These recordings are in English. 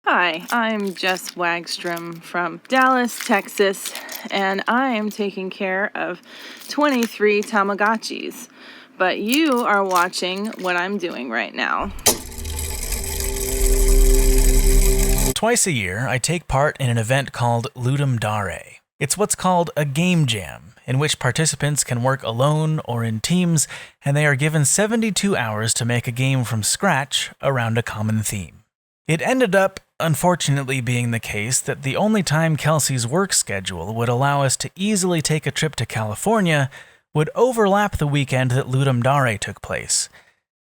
Hi, I'm Jess Wagstrom from Dallas, Texas, and I am taking care of 23 Tamagotchis. But you are watching what I'm doing right now. Twice a year, I take part in an event called Ludum Dare. It's what's called a game jam, in which participants can work alone or in teams, and they are given 72 hours to make a game from scratch around a common theme. It ended up, unfortunately, being the case that the only time Kelsey's work schedule would allow us to easily take a trip to California would overlap the weekend that Ludum Dare took place.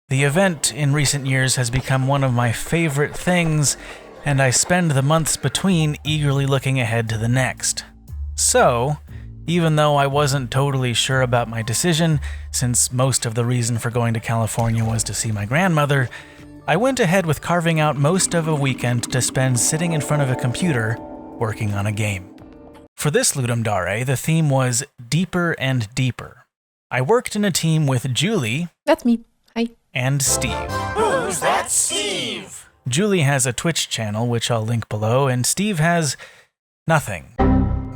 The event in recent years has become one of my favorite things, and I spend the months between eagerly looking ahead to the next. So, even though I wasn't totally sure about my decision, since most of the reason for going to California was to see my grandmother, I went ahead with carving out most of a weekend to spend sitting in front of a computer working on a game. For this Ludum Dare, the theme was Deeper and Deeper. I worked in a team with Julie. That's me. Hi. And Steve. Who's that Steve? Julie has a Twitch channel, which I'll link below, and Steve has nothing.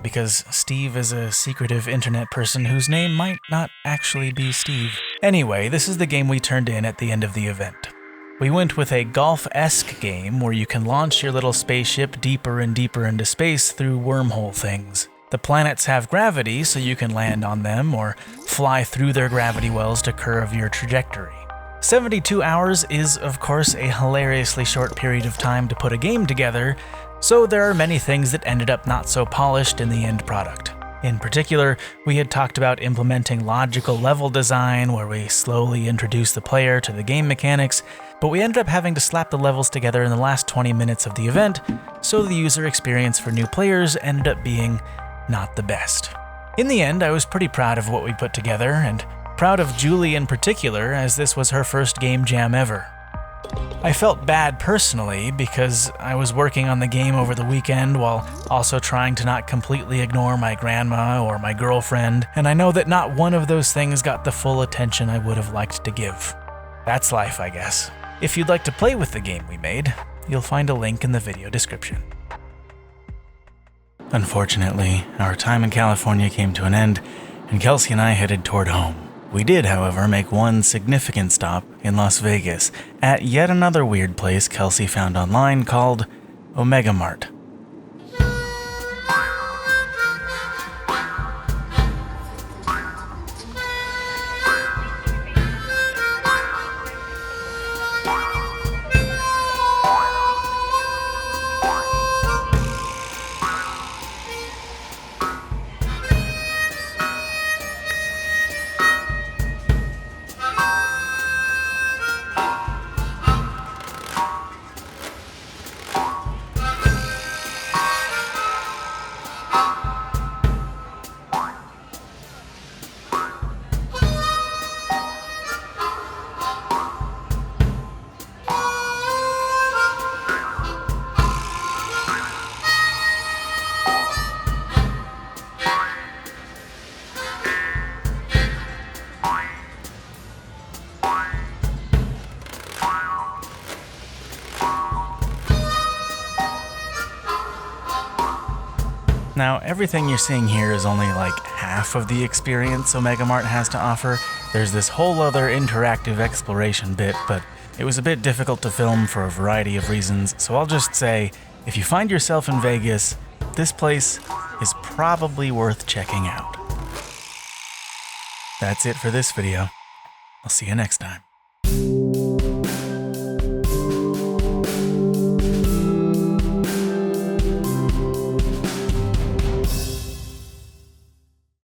Because Steve is a secretive internet person whose name might not actually be Steve. Anyway, this is the game we turned in at the end of the event. We went with a golf-esque game where you can launch your little spaceship deeper and deeper into space through wormhole things. The planets have gravity, so you can land on them or fly through their gravity wells to curve your trajectory. 72 hours is, of course, a hilariously short period of time to put a game together, so there are many things that ended up not so polished in the end product. In particular, we had talked about implementing logical level design where we slowly introduce the player to the game mechanics, but we ended up having to slap the levels together in the last 20 minutes of the event, so the user experience for new players ended up being not the best. In the end, I was pretty proud of what we put together, and proud of Julie in particular, as this was her first game jam ever. I felt bad personally because I was working on the game over the weekend while also trying to not completely ignore my grandma or my girlfriend, and I know that not one of those things got the full attention I would have liked to give. That's life, I guess. If you'd like to play with the game we made, you'll find a link in the video description. Unfortunately, our time in California came to an end, and Kelsey and I headed toward home. We did, however, make one significant stop in Las Vegas at yet another weird place Kelsey found online called Mart. Now, everything you're seeing here is only like half of the experience Mart has to offer. There's this whole other interactive exploration bit, but it was a bit difficult to film for a variety of reasons, so I'll just say, if you find yourself in Vegas, this place is probably worth checking out. That's it for this video. I'll see you next time.